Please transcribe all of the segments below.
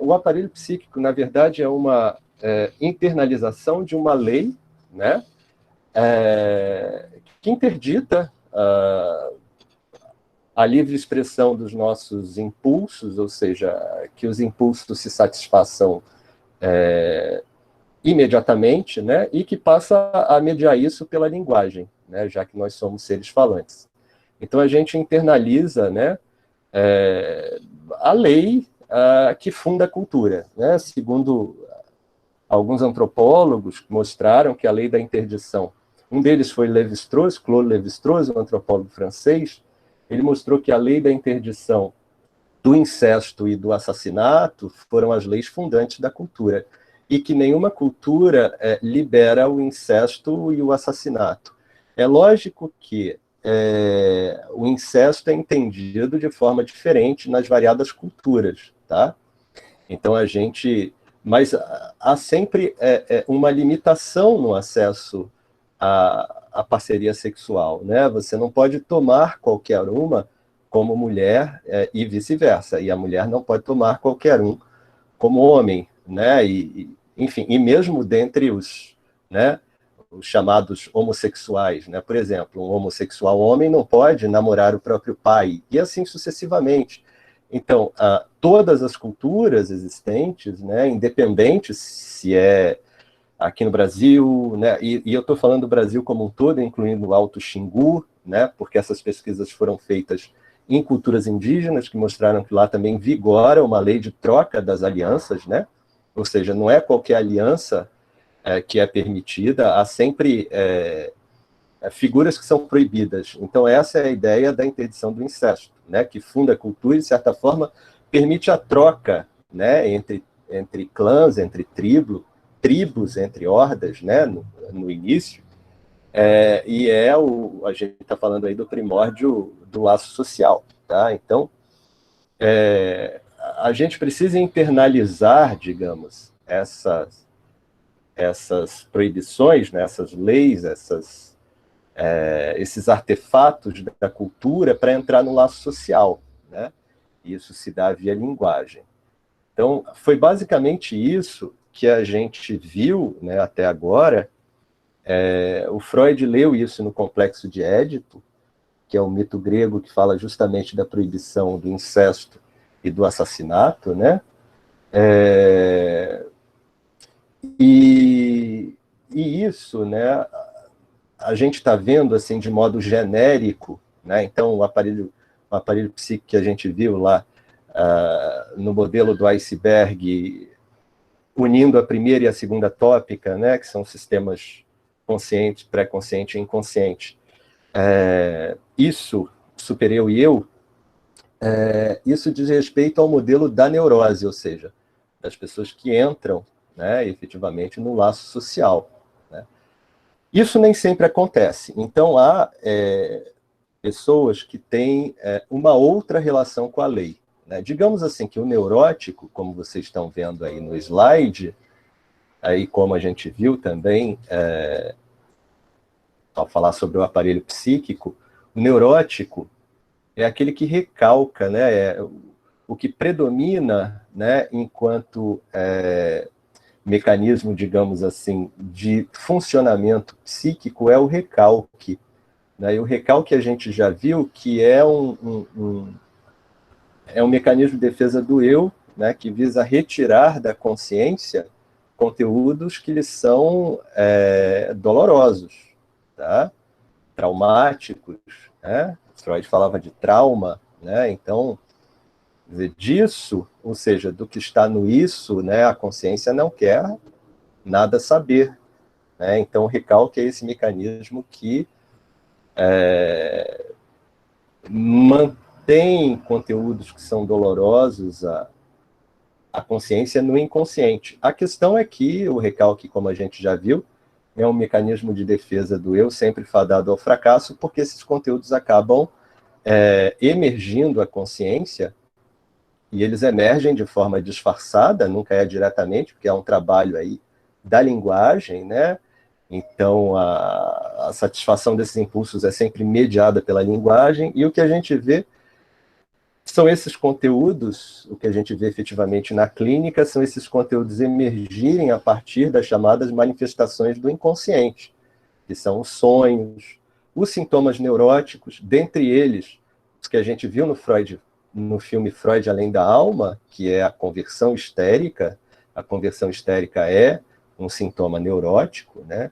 O aparelho psíquico, na verdade, é uma internalização de uma lei, né, que interdita a livre expressão dos nossos impulsos, ou seja, que os impulsos se satisfaçam imediatamente, né, e que passa a mediar isso pela linguagem, né, já que nós somos seres falantes. Então a gente internaliza, né, a lei que funda a cultura, né, segundo alguns antropólogos mostraram que a lei da interdição, um deles foi Lévi-Strauss, Claude Lévi-Strauss, um antropólogo francês, ele mostrou que a lei da interdição do incesto e do assassinato foram as leis fundantes da cultura, e que nenhuma cultura libera o incesto e o assassinato. É lógico que o incesto é entendido de forma diferente nas variadas culturas, tá? Então mas há sempre uma limitação no acesso à parceria sexual, né? Você não pode tomar qualquer uma como mulher e vice-versa, e a mulher não pode tomar qualquer um como homem, né? Enfim, e mesmo dentre né, os chamados homossexuais, né? Por exemplo, um homossexual homem não pode namorar o próprio pai, e assim sucessivamente. Então, todas as culturas existentes, né, independente se é aqui no Brasil, né, e eu estou falando do Brasil como um todo, incluindo o Alto Xingu, né, porque essas pesquisas foram feitas em culturas indígenas, que mostraram que lá também vigora uma lei de troca das alianças, né, ou seja, não é qualquer aliança que é permitida, há sempre figuras que são proibidas. Então essa é a ideia da interdição do incesto, né, que funda a cultura e, de certa forma, permite a troca, né, entre clãs, entre tribos, entre hordas, né, no início, e a gente está falando aí do primórdio do laço social, tá? Então, a gente precisa internalizar, digamos, essas proibições, né, essas leis, esses artefatos da cultura para entrar no laço social, né? Isso se dá via linguagem. Então, foi basicamente isso que a gente viu, né, até agora. O Freud leu isso no Complexo de Édipo, que é um mito grego que fala justamente da proibição do incesto e do assassinato, né? E isso, né, a gente está vendo assim de modo genérico, né? Então o aparelho psíquico que a gente viu lá no modelo do iceberg, unindo a primeira e a segunda tópica, né, que são sistemas consciente, pré-consciente e inconsciente. Isso, supereu e eu, isso diz respeito ao modelo da neurose, ou seja, das pessoas que entram, né, efetivamente no laço social. Né? Isso nem sempre acontece. Então, há pessoas que têm uma outra relação com a lei. Né? Digamos assim que o neurótico, como vocês estão vendo aí no slide, aí como a gente viu também, ao falar sobre o aparelho psíquico, o neurótico é aquele que recalca, né? O que predomina, né, enquanto mecanismo, digamos assim, de funcionamento psíquico é o recalque. Né? E o recalque a gente já viu que é um mecanismo de defesa do eu, né, que visa retirar da consciência conteúdos que lhes são dolorosos, tá? Traumáticos, né? Freud falava de trauma, né? Então, disso, ou seja, do que está no isso, né, a consciência não quer nada saber. Né? Então, o recalque é esse mecanismo que mantém conteúdos que são dolorosos a consciência no inconsciente. A questão é que o recalque, como a gente já viu, é um mecanismo de defesa do eu sempre fadado ao fracasso, porque esses conteúdos acabam emergindo a consciência, e eles emergem de forma disfarçada, nunca é diretamente, porque é um trabalho aí da linguagem, né? Então, a satisfação desses impulsos é sempre mediada pela linguagem, e o que a gente vê são esses conteúdos, o que a gente vê efetivamente na clínica, são esses conteúdos emergirem a partir das chamadas manifestações do inconsciente, que são os sonhos, os sintomas neuróticos, dentre eles, os que a gente viu no filme Freud Além da Alma, que é a conversão histérica. A conversão histérica é um sintoma neurótico, né?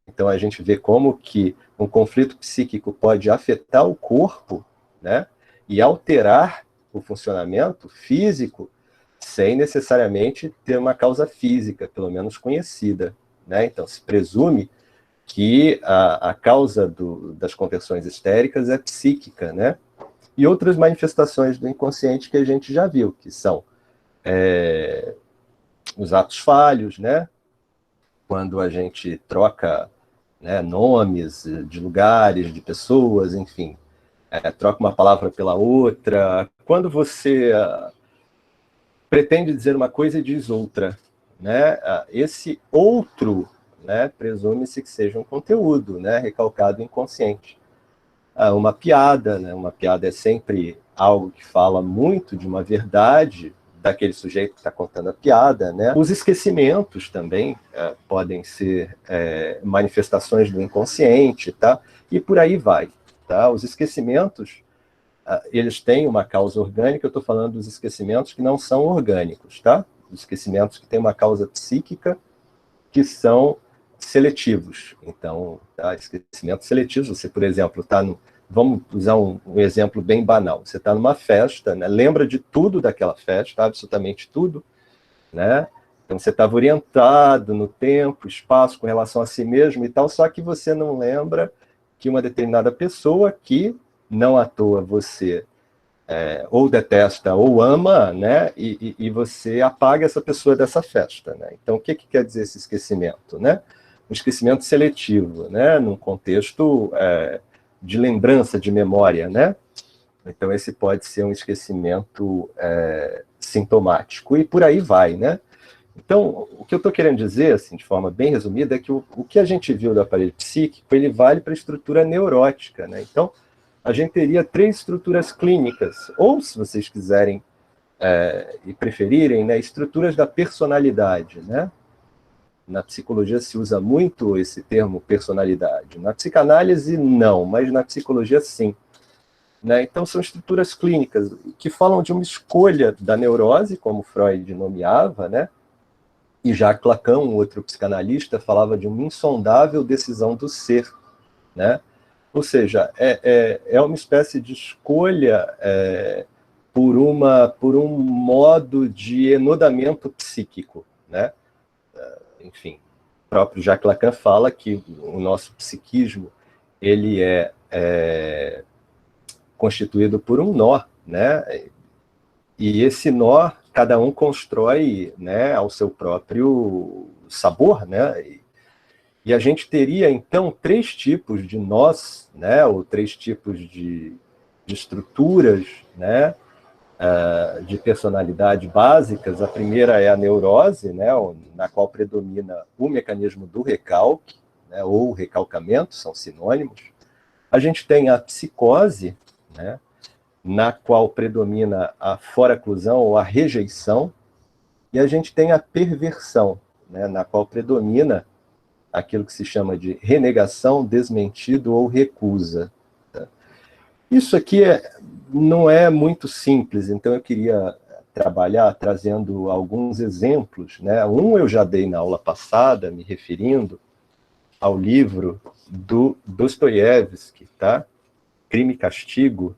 Então a gente vê como que um conflito psíquico pode afetar o corpo, né? E alterar o funcionamento físico sem necessariamente ter uma causa física, pelo menos conhecida, né? Então se presume que a causa das conversões histéricas é psíquica, né? E outras manifestações do inconsciente que a gente já viu, que são os atos falhos, né? Quando a gente troca, né, nomes de lugares, de pessoas, enfim, troca uma palavra pela outra. Quando você pretende dizer uma coisa e diz outra, né? Esse outro, né, presume-se que seja um conteúdo, né, recalcado inconsciente. Uma piada, né? Uma piada é sempre algo que fala muito de uma verdade daquele sujeito que está contando a piada, né? Os esquecimentos também podem ser manifestações do inconsciente, tá? E por aí vai, tá? Os esquecimentos, eles têm uma causa orgânica. Eu estou falando dos esquecimentos que não são orgânicos, tá? Os esquecimentos que têm uma causa psíquica, que são seletivos. Então, tá? Esquecimentos seletivos, você, por exemplo, está no... Vamos usar um exemplo bem banal. Você está numa festa, né? Lembra de tudo daquela festa, absolutamente tudo, né? Então você estava orientado no tempo, espaço, com relação a si mesmo e tal, só que você não lembra que uma determinada pessoa que, não à toa, você ou detesta ou ama, né? E você apaga essa pessoa dessa festa, né? Então, o que quer dizer esse esquecimento, né? Um esquecimento seletivo, né? Num contexto de lembrança, de memória, né? Então, esse pode ser um esquecimento sintomático, e por aí vai, né? Então, o que eu estou querendo dizer, assim, de forma bem resumida, é que o que a gente viu do aparelho psíquico, ele vale para a estrutura neurótica, né? Então, a gente teria 3 estruturas clínicas, ou, se vocês quiserem e preferirem, né, estruturas da personalidade, né? Na psicologia se usa muito esse termo personalidade. Na psicanálise, não, mas na psicologia, sim. Né? Então, são estruturas clínicas que falam de uma escolha da neurose, como Freud nomeava, né? E Jacques Lacan, um outro psicanalista, falava de uma insondável decisão do ser, né? Ou seja, é uma espécie de escolha por um modo de enodamento psíquico, né? Enfim, o próprio Jacques Lacan fala que o nosso psiquismo ele é constituído por um nó, né? E esse nó, cada um constrói, né, ao seu próprio sabor, né? E a gente teria, então, 3 tipos de nós, né, ou 3 tipos de estruturas, né, de personalidade básicas. A primeira é a neurose, né, na qual predomina o mecanismo do recalque, né, ou recalcamento, são sinônimos. A gente tem a psicose, né, na qual predomina a foraclusão ou a rejeição, e a gente tem a perversão, né, na qual predomina aquilo que se chama de renegação, desmentido ou recusa. Tá? Isso aqui não é muito simples, então eu queria trabalhar trazendo alguns exemplos, né? Um eu já dei na aula passada, me referindo ao livro do Dostoiévski, tá? Crime e Castigo.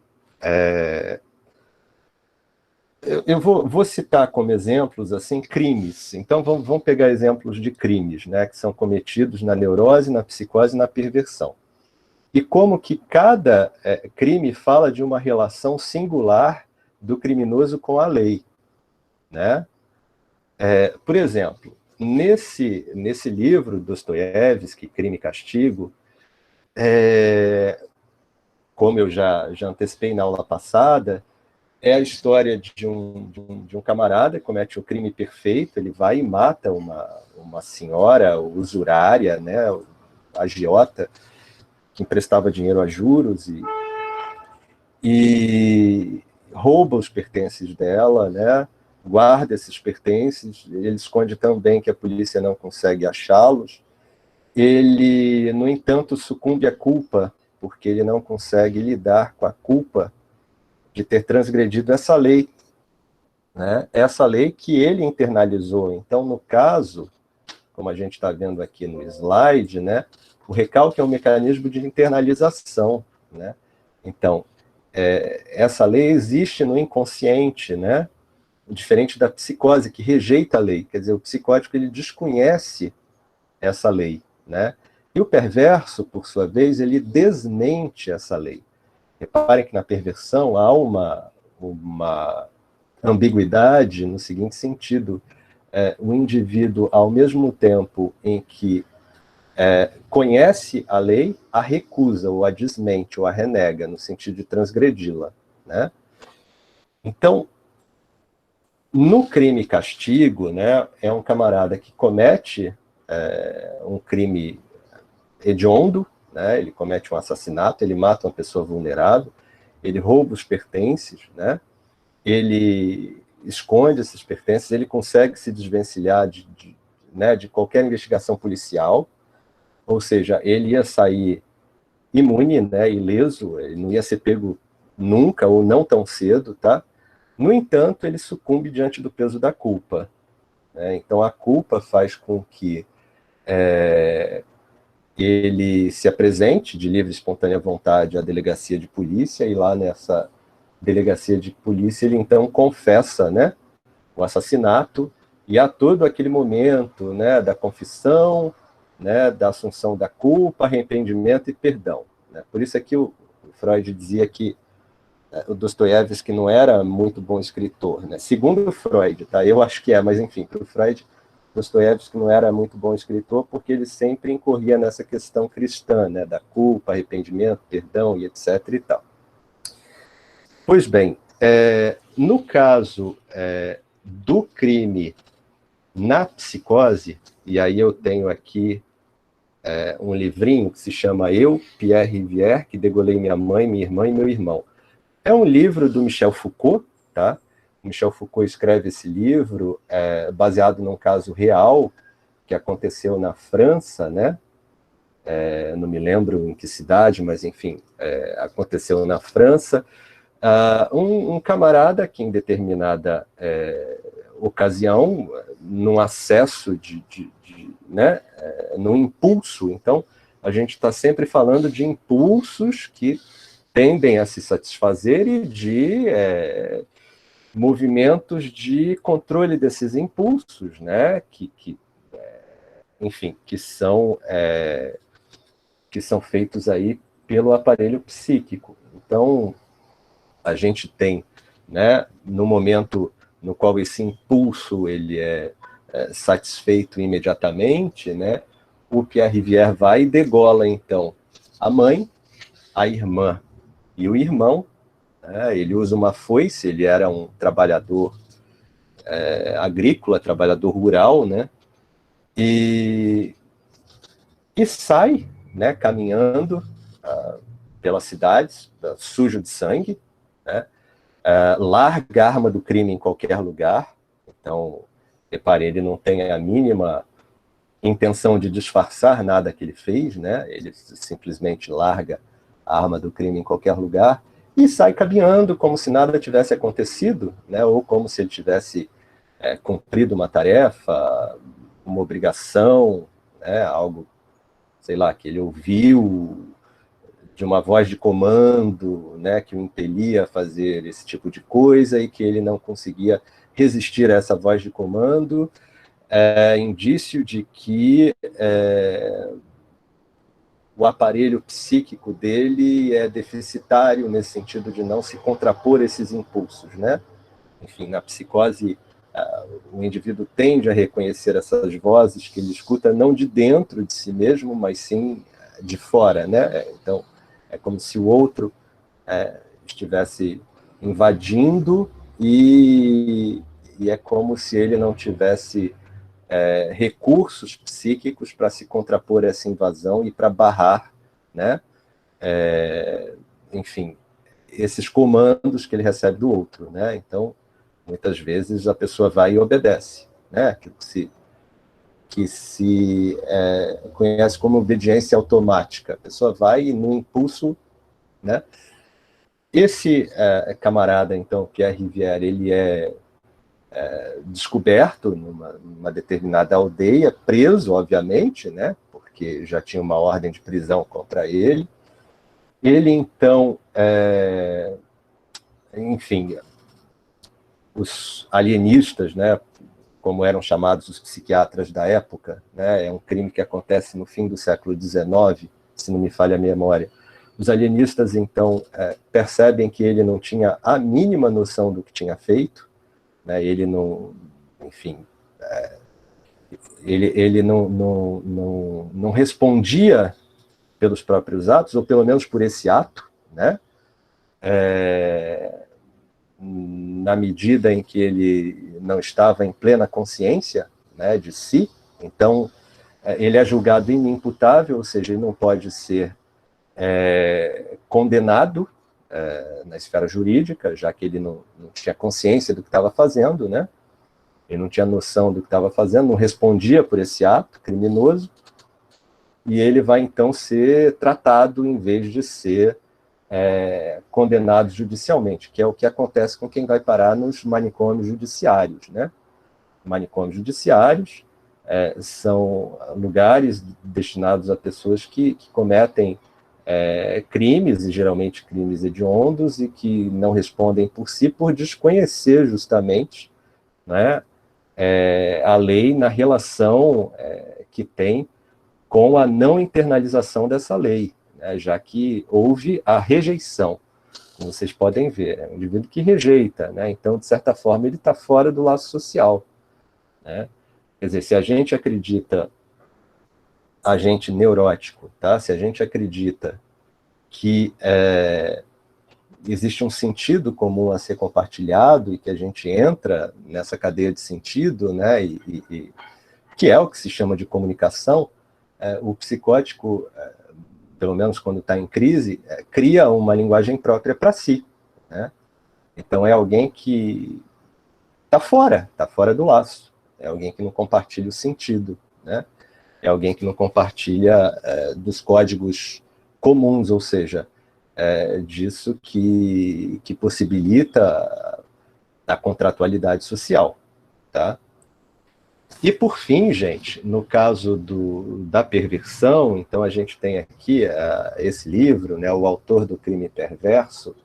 Eu vou citar como exemplos assim crimes. Então vamos pegar exemplos de crimes, né, que são cometidos na neurose, na psicose e na perversão. E como que cada crime fala de uma relação singular do criminoso com a lei, né? Por exemplo, nesse livro Dostoiévski, Crime e Castigo, como eu já antecipei na aula passada, é a história de um camarada que comete o crime perfeito. Ele vai e mata uma senhora usurária, né, agiota, que emprestava dinheiro a juros, e rouba os pertences dela, né? Guarda esses pertences, ele esconde tão bem que a polícia não consegue achá-los. Ele, no entanto, sucumbe à culpa, porque ele não consegue lidar com a culpa de ter transgredido essa lei, né? Essa lei que ele internalizou. Então, no caso, como a gente está vendo aqui no slide, né, o recalque é um mecanismo de internalização, né? Então, essa lei existe no inconsciente, né? Diferente da psicose, que rejeita a lei. Quer dizer, o psicótico ele desconhece essa lei, né? E o perverso, por sua vez, ele desmente essa lei. Reparem que na perversão há uma ambiguidade no seguinte sentido: o indivíduo, ao mesmo tempo em que conhece a lei, a recusa, ou a desmente, ou a renega, no sentido de transgredi-la, né? Então, no crime e castigo, né, é um camarada que comete um crime hediondo, né, ele comete um assassinato, ele mata uma pessoa vulnerável, ele rouba os pertences, né, ele esconde esses pertences, ele consegue se desvencilhar de qualquer investigação policial, ou seja, ele ia sair imune, né, ileso, ele não ia ser pego nunca ou não tão cedo, tá? No entanto, ele sucumbe diante do peso da culpa, né? Então, a culpa faz com que ele se apresente de livre e espontânea vontade à delegacia de polícia, e lá nessa delegacia de polícia ele então confessa, né, o assassinato, e há todo aquele momento, né, da confissão, né, da assunção da culpa, arrependimento e perdão, né? Por isso é que o Freud dizia que o Dostoiévski não era muito bom escritor, né? Segundo o Freud, tá? Eu acho que mas enfim, para o Freud, Dostoiévski não era muito bom escritor porque ele sempre incorria nessa questão cristã, né, da culpa, arrependimento, perdão e etc e tal. Pois bem, no caso do crime na psicose, e aí eu tenho aqui um livrinho que se chama Eu, Pierre Rivière, que degolei minha mãe, minha irmã e meu irmão. É um livro do Michel Foucault, tá? Michel Foucault escreve esse livro baseado num caso real que aconteceu na França, né? Não me lembro em que cidade, mas enfim, aconteceu na França. Um camarada que em determinada ocasião, num acesso né, num impulso, então a gente está sempre falando de impulsos que tendem a se satisfazer e de movimentos de controle desses impulsos, né, enfim, que são feitos aí pelo aparelho psíquico. Então, a gente tem, né, no momento no qual esse impulso ele é satisfeito imediatamente, né, o Pierre Rivière vai e degola, então, a mãe, a irmã e o irmão, né, ele usa uma foice, ele era um trabalhador agrícola, trabalhador rural, né, e sai, né, caminhando pelas cidades, sujo de sangue, né, larga a arma do crime em qualquer lugar. Então, repare, ele não tem a mínima intenção de disfarçar nada que ele fez, né? Ele simplesmente larga a arma do crime em qualquer lugar e sai caminhando como se nada tivesse acontecido, né? Ou como se ele tivesse cumprido uma tarefa, uma obrigação, né? Algo, sei lá, que ele ouviu de uma voz de comando, né, que o impelia a fazer esse tipo de coisa e que ele não conseguia resistir a essa voz de comando, indício de que o aparelho psíquico dele é deficitário nesse sentido de não se contrapor a esses impulsos, né? Enfim, na psicose, o indivíduo tende a reconhecer essas vozes que ele escuta não de dentro de si mesmo, mas sim de fora, né? Então, é como se o outro estivesse invadindo e é como se ele não tivesse recursos psíquicos para se contrapor a essa invasão e para barrar, né? Enfim, esses comandos que ele recebe do outro, né? Então, muitas vezes a pessoa vai e obedece, né? Que se conhece como obediência automática. A pessoa vai e, no impulso, né? Esse camarada, então, Pierre Rivière, ele é descoberto numa determinada aldeia, preso, obviamente, né? Porque já tinha uma ordem de prisão contra ele. Ele, então, enfim, os alienistas, né, como eram chamados os psiquiatras da época, né, é um crime que acontece no fim do século XIX, se não me falha a memória. Os alienistas, então, percebem que ele não tinha a mínima noção do que tinha feito, né, ele não, enfim, ele não respondia pelos próprios atos, ou pelo menos por esse ato, né, na medida em que ele não estava em plena consciência, né, de si. Então, ele é julgado inimputável, ou seja, ele não pode ser condenado na esfera jurídica, já que ele não tinha consciência do que estava fazendo, né? Ele não tinha noção do que estava fazendo, não respondia por esse ato criminoso, e ele vai, então, ser tratado em vez de ser condenado judicialmente, que é o que acontece com quem vai parar nos manicômios judiciários, né? Manicômios judiciários são lugares destinados a pessoas que cometem crimes, e geralmente crimes hediondos, e que não respondem por si, por desconhecer justamente, né, a lei na relação que tem com a não internalização dessa lei, né, já que houve a rejeição, como vocês podem ver, é um indivíduo que rejeita, né, então, de certa forma, ele está fora do laço social, né? Quer dizer, se a gente acredita, agente neurótico, tá? Se a gente acredita que existe um sentido comum a ser compartilhado e que a gente entra nessa cadeia de sentido, né, e que é o que se chama de comunicação, o psicótico, pelo menos quando está em crise, cria uma linguagem própria para si, né? Então é alguém que está fora do laço, é alguém que não compartilha o sentido, né? É alguém que não compartilha dos códigos comuns, ou seja, disso que possibilita a contratualidade social, tá? E, por fim, gente, no caso da perversão, então a gente tem aqui esse livro, né, O Autor do Crime Perverso.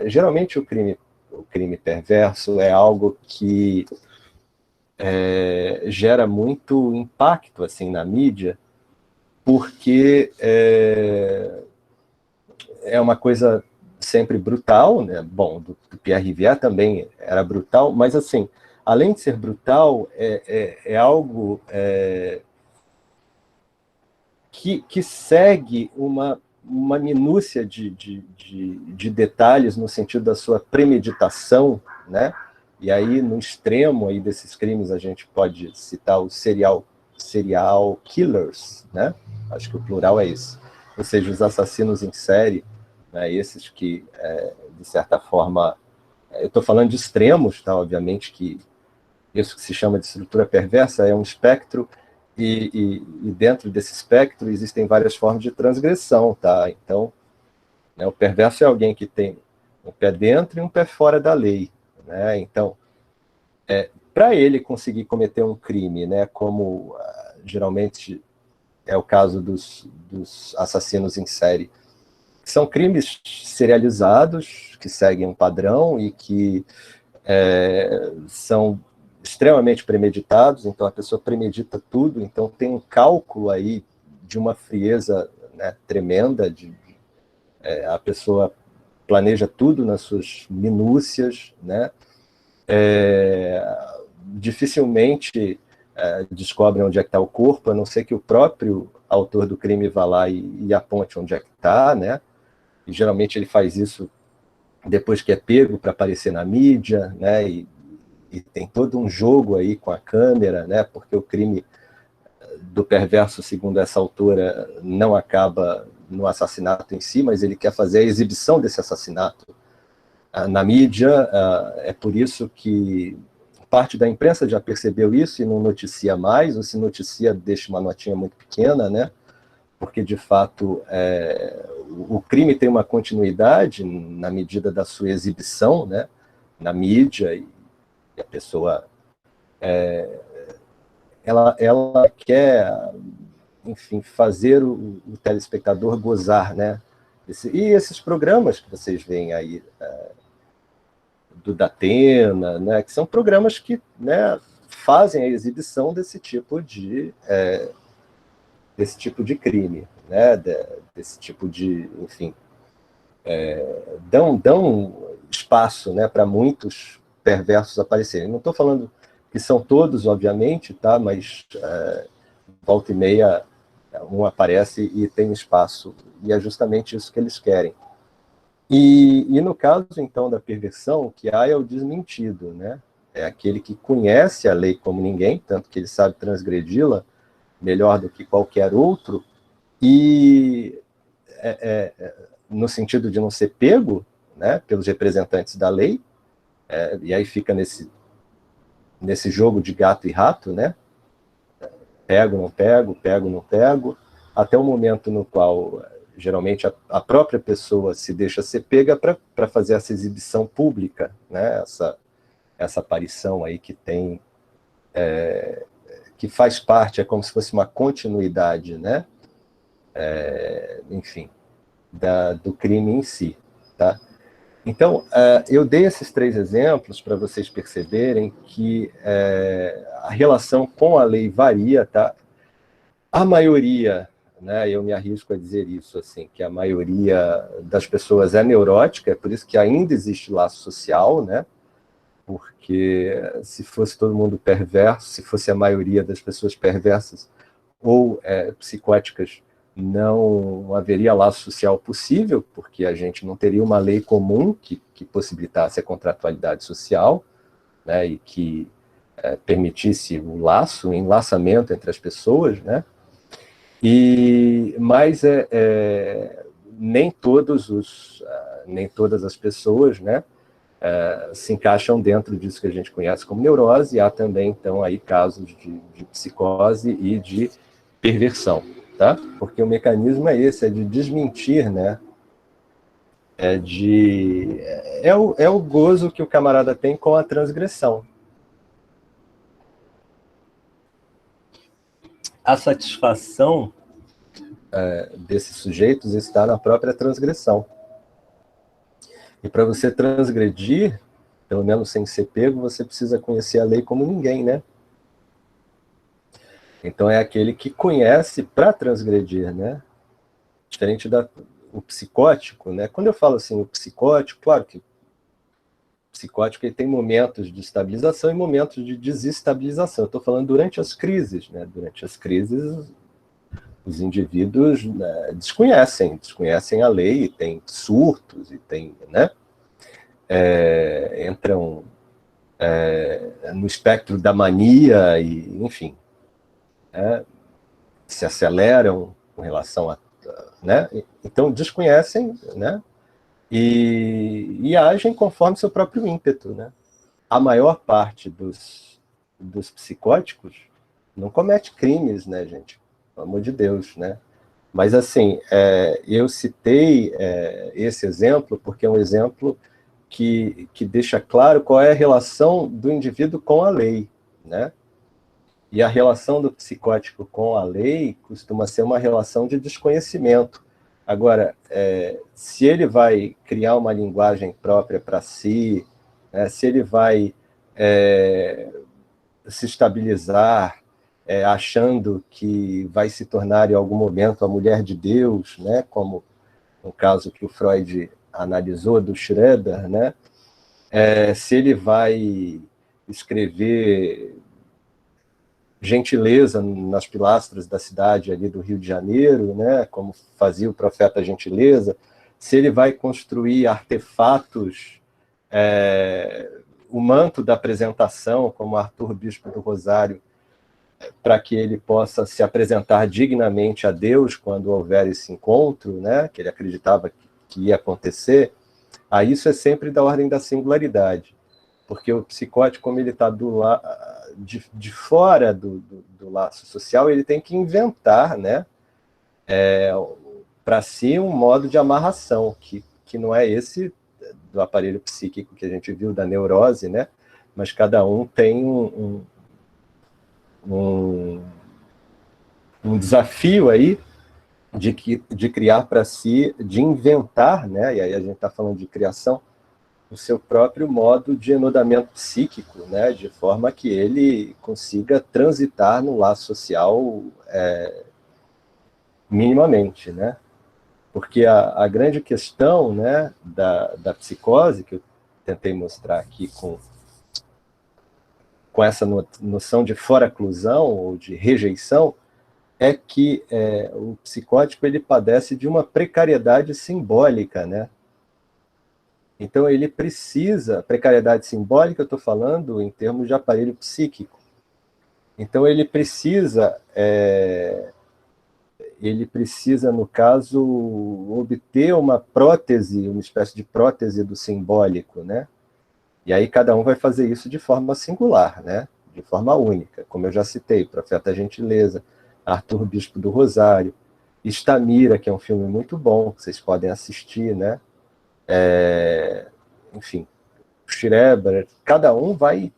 Geralmente o crime perverso é algo que gera muito impacto assim, na mídia, porque é uma coisa sempre brutal, né? Bom, do Pierre Rivière também era brutal, mas assim, além de ser brutal, é algo que segue uma minúcia de detalhes no sentido da sua premeditação, né? E aí, no extremo aí desses crimes, a gente pode citar os serial killers, né? Acho que o plural é isso. Ou seja, os assassinos em série, né? Esses que, de certa forma, eu estou falando de extremos, tá? Obviamente que isso que se chama de estrutura perversa é um espectro, e dentro desse espectro existem várias formas de transgressão, tá? Então, né, o perverso é alguém que tem um pé dentro e um pé fora da lei, né? Então, para ele conseguir cometer um crime, né, como geralmente é o caso dos assassinos em série, são crimes serializados, que seguem um padrão e que são extremamente premeditados, então a pessoa premedita tudo, então tem um cálculo aí de uma frieza, né, tremenda, a pessoa planeja tudo nas suas minúcias, né? Dificilmente descobrem onde é que está o corpo, a não ser que o próprio autor do crime vá lá e aponte onde é que está, né? E geralmente ele faz isso depois que é pego para aparecer na mídia, né? E tem todo um jogo aí com a câmera, né? Porque o crime do perverso, segundo essa autora, não acaba no assassinato em si, mas ele quer fazer a exibição desse assassinato na mídia. É por isso que parte da imprensa já percebeu isso e não noticia mais, ou se noticia, deixa uma notinha muito pequena, né? Porque, de fato, o crime tem uma continuidade na medida da sua exibição, né? Na mídia, e a pessoa ela quer, enfim, fazer o telespectador gozar, né? E esses programas que vocês veem aí, do Datena, né, que são programas que, né, fazem a exibição desse tipo de crime, né, desse tipo de, enfim, dão espaço, né, para muitos perversos aparecerem. Não estou falando que são todos, obviamente, tá, mas volta e meia um aparece e tem espaço, e é justamente isso que eles querem. E no caso, então, da perversão, o que há é o desmentido, né? É aquele que conhece a lei como ninguém, tanto que ele sabe transgredi-la melhor do que qualquer outro, e no sentido de não ser pego, né, pelos representantes da lei, e aí fica nesse jogo de gato e rato, né? Pego, não pego, até o momento no qual geralmente a própria pessoa se deixa ser pega para fazer essa exibição pública, né? Essa aparição aí que tem, que faz parte, é como se fosse uma continuidade, né? Enfim, do crime em si, tá? Então, eu dei esses 3 exemplos para vocês perceberem que a relação com a lei varia, tá? A maioria, né, eu me arrisco a dizer isso, assim, que a maioria das pessoas é neurótica, é por isso que ainda existe laço social, né? Porque se fosse todo mundo perverso, se fosse a maioria das pessoas perversas ou psicóticas, não haveria laço social possível, porque a gente não teria uma lei comum que possibilitasse a contratualidade social, né, e que permitisse o laço, o enlaçamento entre as pessoas, né? Mas nem todas as pessoas, né, se encaixam dentro disso que a gente conhece como neurose, e há também, então, aí casos de psicose e de perversão, tá? Porque o mecanismo é esse, é de desmentir, né? É o gozo que o camarada tem com a transgressão. A satisfação desses sujeitos está na própria transgressão. E para você transgredir, pelo menos sem ser pego, você precisa conhecer a lei como ninguém, né? Então é aquele que conhece para transgredir, né? Diferente o psicótico, né? Quando eu falo assim, o psicótico, claro que o psicótico ele tem momentos de estabilização e momentos de desestabilização. Eu estou falando durante as crises, né? Durante as crises, os indivíduos, né, desconhecem a lei, e tem surtos, e tem, né? Entram no espectro da mania, e, enfim, se aceleram com relação a, né? Então desconhecem, né? E agem conforme seu próprio ímpeto, né? A maior parte dos psicóticos não comete crimes, né, gente? Pelo amor de Deus, né? Mas, assim, eu citei esse exemplo porque é um exemplo que deixa claro qual é a relação do indivíduo com a lei, né? E a relação do psicótico com a lei costuma ser uma relação de desconhecimento. Agora, se ele vai criar uma linguagem própria para si, né, se ele vai se estabilizar, achando que vai se tornar em algum momento a mulher de Deus, né, como no caso que o Freud analisou do Schroeder, né, se ele vai escrever gentileza nas pilastras da cidade ali do Rio de Janeiro, né, como fazia o profeta Gentileza, se ele vai construir artefatos, o manto da apresentação, como Arthur Bispo do Rosário para que ele possa se apresentar dignamente a Deus quando houver esse encontro, né, que ele acreditava que ia acontecer, aí isso é sempre da ordem da singularidade, porque o psicótico, como ele está de fora do laço social, ele tem que inventar, né, para si um modo de amarração, que não é esse do aparelho psíquico que a gente viu, da neurose, né, mas cada um tem um desafio aí de criar para si, de inventar, né, e aí a gente está falando de criação, o seu próprio modo de enodamento psíquico, né, de forma que ele consiga transitar no laço social minimamente, né? Porque a grande questão, né, da psicose, que eu tentei mostrar aqui com essa noção de foraclusão ou de rejeição, é que o psicótico ele padece de uma precariedade simbólica, né? Então ele precisa, precariedade simbólica, eu estou falando em termos de aparelho psíquico. Então ele precisa, no caso, obter uma prótese, uma espécie de prótese do simbólico, né? E aí cada um vai fazer isso de forma singular, né? De forma única, como eu já citei, Profeta Gentileza, Arthur Bispo do Rosário, Estamira, que é um filme muito bom, que vocês podem assistir, né? Enfim, Schreber, cada um vai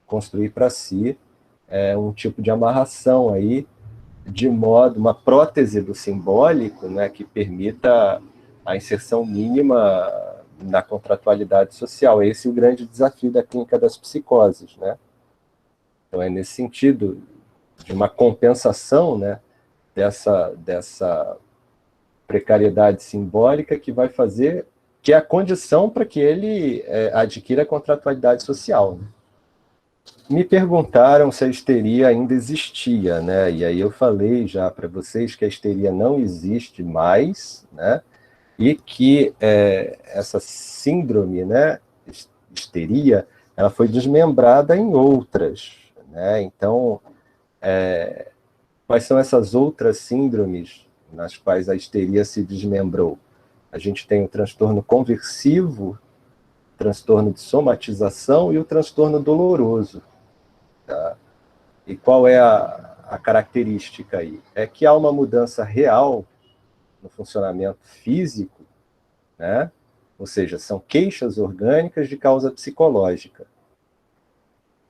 construir para si um tipo de amarração aí, de modo, uma prótese do simbólico, né, que permita a inserção mínima na contratualidade social. Esse é o grande desafio da clínica das psicoses, né? Então é nesse sentido de uma compensação, né, dessa precariedade simbólica que vai fazer, que é a condição para que ele adquira a contratualidade social, né? Me perguntaram se a histeria ainda existia, né? E aí eu falei já para vocês que a histeria não existe mais, né? E que essa síndrome, né, histeria, ela foi desmembrada em outras, né? Então, quais são essas outras síndromes nas quais a histeria se desmembrou? A gente tem o transtorno conversivo, transtorno de somatização e o transtorno doloroso. Tá? E qual é a característica aí? É que há uma mudança real no funcionamento físico, né? Ou seja, são queixas orgânicas de causa psicológica.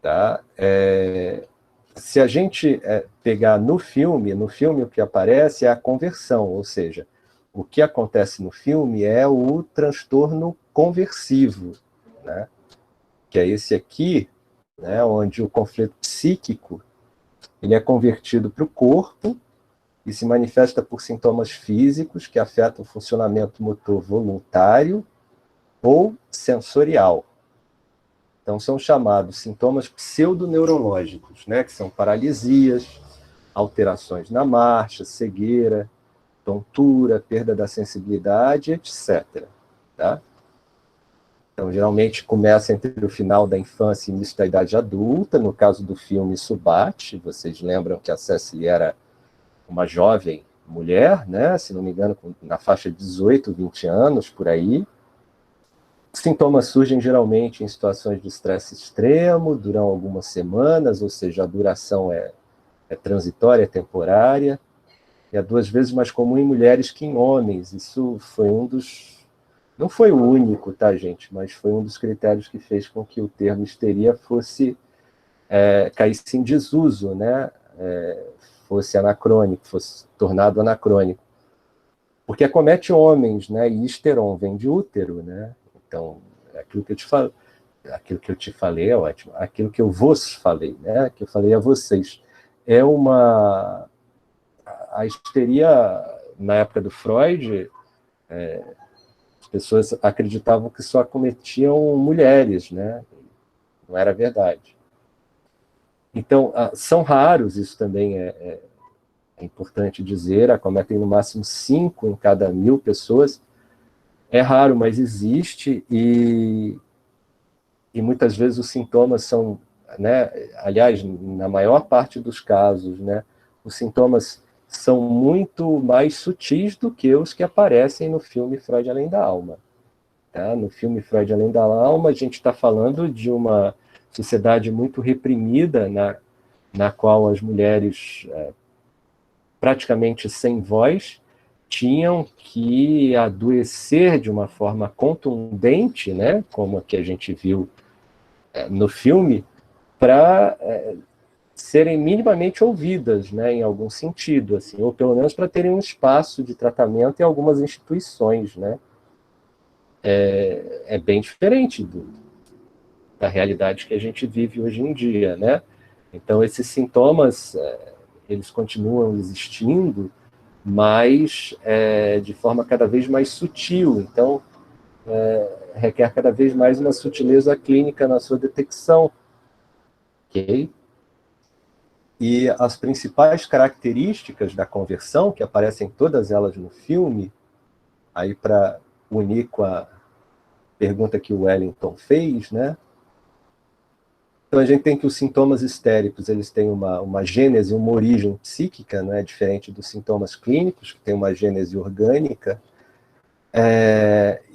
Tá? Se a gente pegar no filme o que aparece é a conversão, ou seja, o que acontece no filme é o transtorno conversivo, né? Que é esse aqui, né, onde o conflito psíquico ele é convertido para o corpo e se manifesta por sintomas físicos que afetam o funcionamento motor voluntário ou sensorial. Então, são chamados sintomas pseudoneurológicos, né, que são paralisias, alterações na marcha, cegueira, tontura, perda da sensibilidade, etc. Tá? Então, geralmente começa entre o final da infância e início da idade adulta. No caso do filme, isso bate. Vocês lembram que a Cecily era uma jovem mulher, né? Se não me engano, na faixa de 18, 20 anos, por aí. Os sintomas surgem geralmente em situações de estresse extremo, duram algumas semanas, ou seja, a duração é transitória, é temporária. É 2 vezes mais comum em mulheres que em homens. Isso foi um dos... Não foi o único, tá, gente? Mas foi um dos critérios que fez com que o termo histeria caísse em desuso, né? Fosse anacrônico, fosse tornado anacrônico. Porque acomete homens, né? E histeron vem de útero, né? Então, aquilo que eu te falei é ótimo. Aquilo que eu vos falei, né? Que eu falei a vocês. A histeria, na época do Freud, as pessoas acreditavam que só acometiam mulheres, né? Não era verdade. Então, são raros, isso também é importante dizer, acometem no máximo 5 em cada 1000 pessoas. É raro, mas existe, e muitas vezes os sintomas são né, aliás, na maior parte dos casos, né, os sintomas são muito mais sutis do que os que aparecem no filme Freud Além da Alma. Tá? No filme Freud Além da Alma, a gente está falando de uma sociedade muito reprimida, na qual as mulheres, praticamente sem voz, tinham que adoecer de uma forma contundente, né, como a que a gente viu no filme, para serem minimamente ouvidas, né, em algum sentido, assim, ou pelo menos para terem um espaço de tratamento em algumas instituições, né. É bem diferente da realidade que a gente vive hoje em dia, né. Então, esses sintomas, eles continuam existindo, mas de forma cada vez mais sutil. Então, requer cada vez mais uma sutileza clínica na sua detecção, ok? E as principais características da conversão, que aparecem todas elas no filme, aí para unir com a pergunta que o Wellington fez, né? Então a gente tem que os sintomas histéricos, eles têm uma gênese, uma origem psíquica, né? Diferente dos sintomas clínicos, que tem uma gênese orgânica,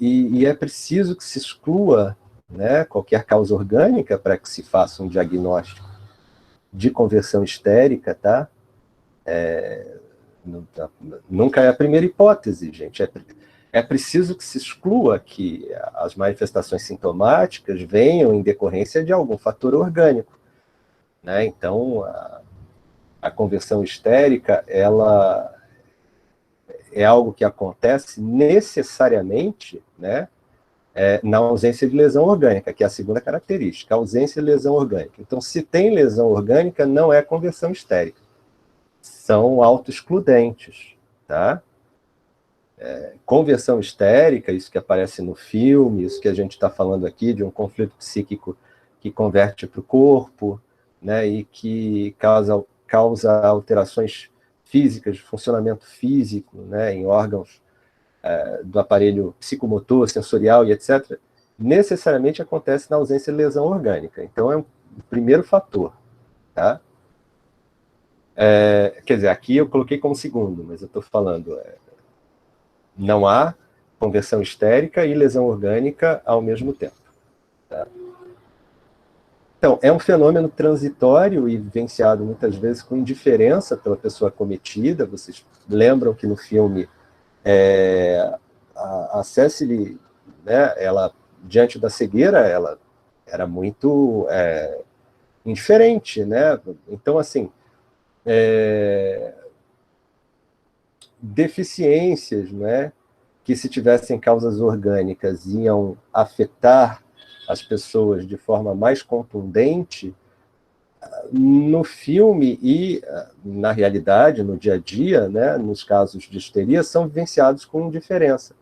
e é preciso que se exclua, né, qualquer causa orgânica para que se faça um diagnóstico de conversão histérica, tá? Nunca é a primeira hipótese, gente. É preciso que se exclua que as manifestações sintomáticas venham em decorrência de algum fator orgânico, né? Então, a conversão histérica, ela é algo que acontece necessariamente, né, na ausência de lesão orgânica, que é a segunda característica, a ausência de lesão orgânica. Então, se tem lesão orgânica, não é conversão histérica. São autoexcludentes, tá? Conversão histérica, isso que aparece no filme, isso que a gente está falando aqui, de um conflito psíquico que converte para o corpo, né, e que causa alterações físicas, funcionamento físico, né, em órgãos do aparelho psicomotor, sensorial e etc., necessariamente acontece na ausência de lesão orgânica. Então, é um primeiro fator. Tá? Quer dizer, aqui eu coloquei como segundo, mas eu estou falando, não há conversão histérica e lesão orgânica ao mesmo tempo. Tá? Então, é um fenômeno transitório e vivenciado muitas vezes com indiferença pela pessoa acometida. Vocês lembram que no filme a Cecily, né, ela, diante da cegueira, ela era muito indiferente, né? Então, assim, deficiências, né, que se tivessem causas orgânicas iam afetar as pessoas de forma mais contundente, no filme e na realidade, no dia a dia, né, nos casos de histeria, são vivenciados com indiferença.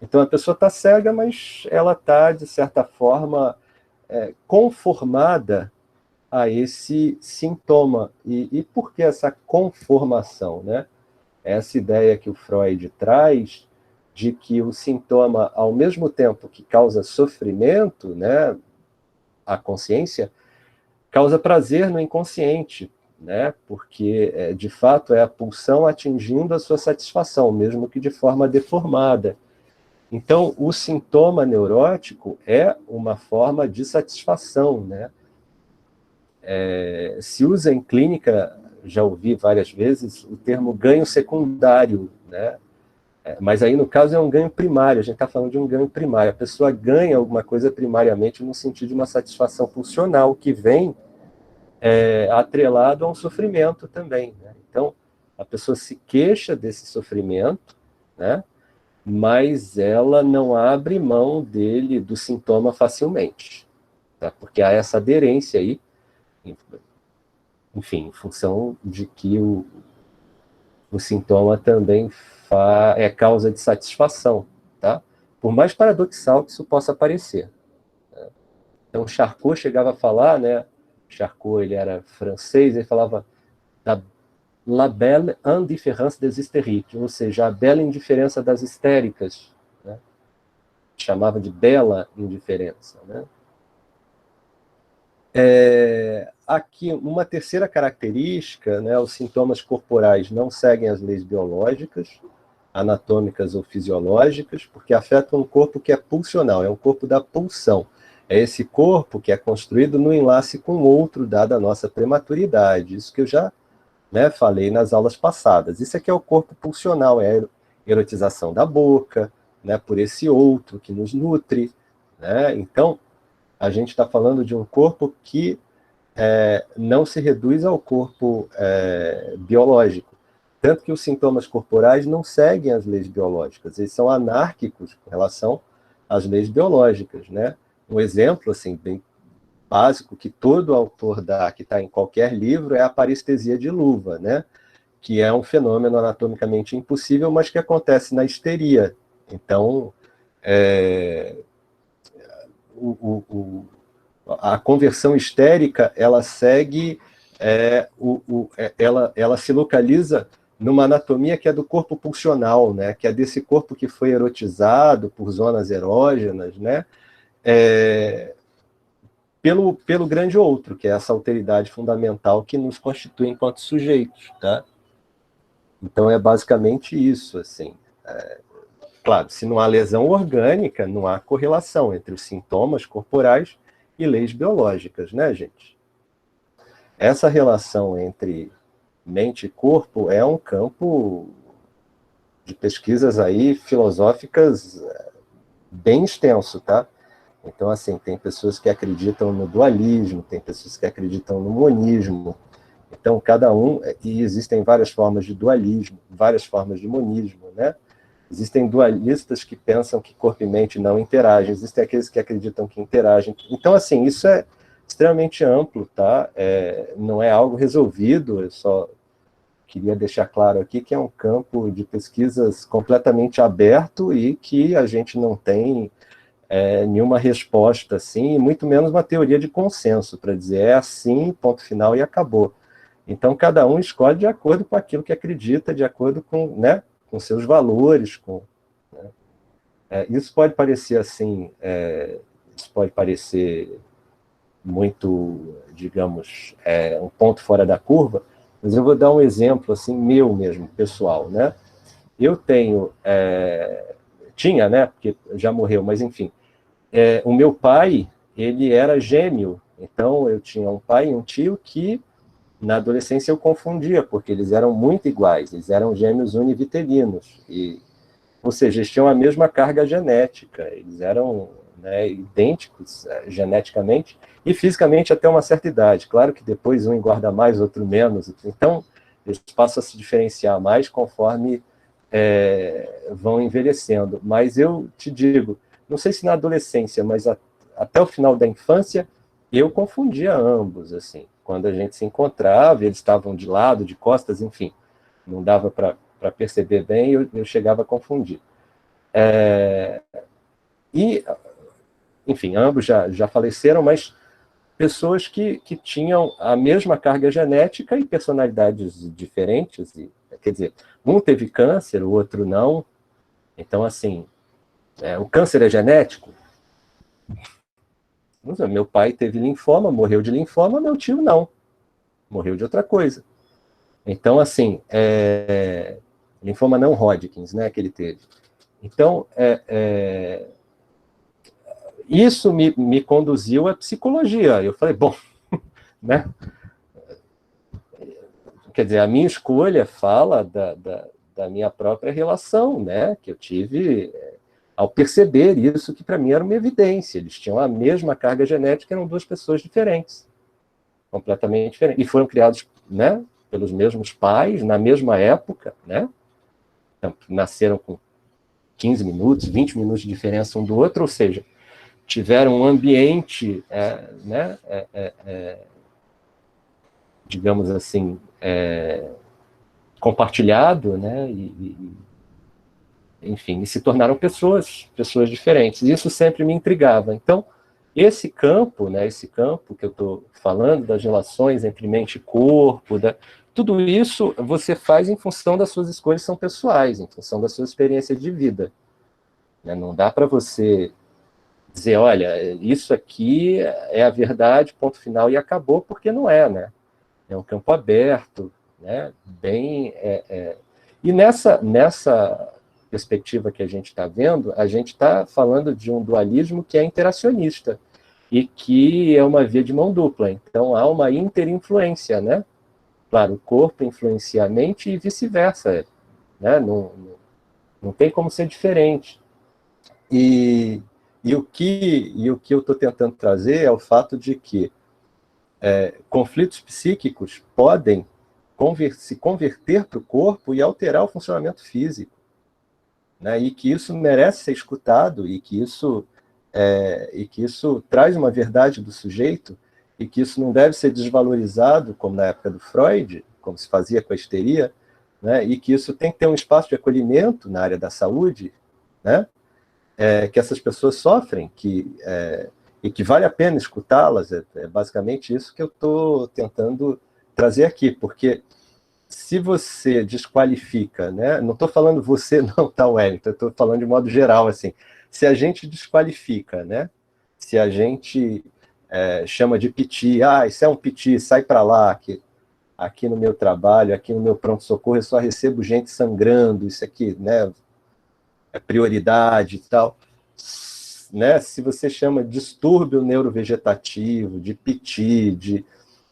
Então a pessoa está cega, mas ela está, de certa forma, conformada a esse sintoma. E por que essa conformação, né? Essa ideia que o Freud traz de que o sintoma, ao mesmo tempo que causa sofrimento, né, à consciência, causa prazer no inconsciente, né, porque, de fato, é a pulsão atingindo a sua satisfação, mesmo que de forma deformada. Então, o sintoma neurótico é uma forma de satisfação, né? Se usa em clínica, já ouvi várias vezes, o termo ganho secundário, né? Mas aí, no caso, é um ganho primário, a gente está falando de um ganho primário. A pessoa ganha alguma coisa primariamente no sentido de uma satisfação pulsional, que vem atrelado a um sofrimento também, né? Então, a pessoa se queixa desse sofrimento, né? Mas ela não abre mão dele, do sintoma, facilmente, tá? Porque há essa aderência aí, enfim, em função de que o sintoma também é causa de satisfação, tá? Por mais paradoxal que isso possa parecer. Então, Charcot chegava a falar, né? Charcot, ele era francês, ele falava da la belle indifférence des hystériques, ou seja, a bela indiferença das histéricas, né? Chamava de bela indiferença, né? Aqui, uma terceira característica, né, os sintomas corporais não seguem as leis biológicas, anatômicas ou fisiológicas, porque afetam um corpo que é pulsional, é um corpo da pulsão. É esse corpo que é construído no enlace com outro, dada a nossa prematuridade. Isso que eu já, né, falei nas aulas passadas. Isso aqui é o corpo pulsional, é a erotização da boca, né, por esse outro que nos nutre. Né? Então, a gente está falando de um corpo que não se reduz ao corpo biológico. Tanto que os sintomas corporais não seguem as leis biológicas, eles são anárquicos com relação às leis biológicas. Né? Um exemplo assim, bem básico que todo autor dá, que está em qualquer livro, é a parestesia de luva, né? Que é um fenômeno anatomicamente impossível, mas que acontece na histeria. Então, a conversão histérica, ela segue, ela se localiza numa anatomia que é do corpo pulsional, né? Que é desse corpo que foi erotizado por zonas erógenas, né? Pelo grande outro, que é essa alteridade fundamental que nos constitui enquanto sujeitos, tá? Então é basicamente isso, assim. Claro, se não há lesão orgânica, não há correlação entre os sintomas corporais e leis biológicas, né, gente? Essa relação entre mente e corpo é um campo de pesquisas aí filosóficas bem extenso, tá? Então, assim, tem pessoas que acreditam no dualismo, tem pessoas que acreditam no monismo. Então, cada um, e existem várias formas de dualismo, várias formas de monismo, né? Existem dualistas que pensam que corpo e mente não interagem, existem aqueles que acreditam que interagem. Então, assim, isso é extremamente amplo, tá? Não é algo resolvido, eu só queria deixar claro aqui que é um campo de pesquisas completamente aberto e que a gente não tem nenhuma resposta assim, e muito menos uma teoria de consenso para dizer é assim, ponto final e acabou. Então, cada um escolhe de acordo com aquilo que acredita, de acordo com, né, com seus valores. Né? Isso pode parecer assim, isso pode parecer muito, digamos, um ponto fora da curva, mas eu vou dar um exemplo assim, meu mesmo, pessoal. Né? Eu tinha, né, porque já morreu, mas enfim, o meu pai, ele era gêmeo, então eu tinha um pai e um tio que na adolescência eu confundia, porque eles eram muito iguais, eles eram gêmeos univitelinos, ou seja, eles tinham a mesma carga genética, eles eram, né, idênticos geneticamente e fisicamente até uma certa idade. Claro que depois um engorda mais, outro menos, então eles passam a se diferenciar mais conforme vão envelhecendo. Mas eu te digo, não sei se na adolescência, mas até o final da infância, eu confundia ambos, assim. Quando a gente se encontrava, eles estavam de lado, de costas, enfim, não dava para perceber bem, eu chegava a confundir. E, enfim, ambos já faleceram, mas pessoas que tinham a mesma carga genética e personalidades diferentes, quer dizer, um teve câncer, o outro não. Então, assim, o câncer é genético? Meu pai teve linfoma, morreu de linfoma, meu tio não, morreu de outra coisa. Então, assim, linfoma não Hodgkins, né, que ele teve. Então, isso me conduziu à psicologia. Eu falei, bom, né? Quer dizer, a minha escolha fala da minha própria relação, né, que eu tive ao perceber isso, que para mim era uma evidência. Eles tinham a mesma carga genética, eram duas pessoas diferentes, completamente diferentes. E foram criados, né, pelos mesmos pais, na mesma época, né? Então, nasceram com 15 minutos, 20 minutos de diferença um do outro, ou seja, tiveram um ambiente, né, digamos assim, compartilhado, né, enfim, e se tornaram pessoas diferentes. E isso sempre me intrigava. Então, esse campo, né, esse campo que eu estou falando, das relações entre mente e corpo, tudo isso você faz em função das suas escolhas, são pessoais, em função da sua experiência de vida. Né? Não dá para você dizer, olha, isso aqui é a verdade, ponto final, e acabou, porque não é, né? É um campo aberto, né? Bem, E nessa perspectiva que a gente está vendo, a gente está falando de um dualismo que é interacionista e que é uma via de mão dupla. Então, há uma interinfluência, né? Claro, o corpo influencia a mente e vice-versa, né? Não tem como ser diferente. E o que eu estou tentando trazer é o fato de que conflitos psíquicos podem se converter para o corpo e alterar o funcionamento físico, né? E que isso merece ser escutado e que isso traz uma verdade do sujeito e que isso não deve ser desvalorizado, como na época do Freud, como se fazia com a histeria, né? E que isso tem que ter um espaço de acolhimento na área da saúde, né? Que essas pessoas sofrem, e que vale a pena escutá-las. É basicamente isso que eu estou tentando trazer aqui, porque se você desqualifica, né? Não estou falando você não, tá, Wellington, estou falando de modo geral, assim, se a gente desqualifica, né? Se a gente chama de piti, isso é um piti, sai para lá, que aqui no meu trabalho, aqui no meu pronto-socorro, eu só recebo gente sangrando, isso aqui, né? É prioridade e tal, né? Se você chama de distúrbio neurovegetativo, de piti,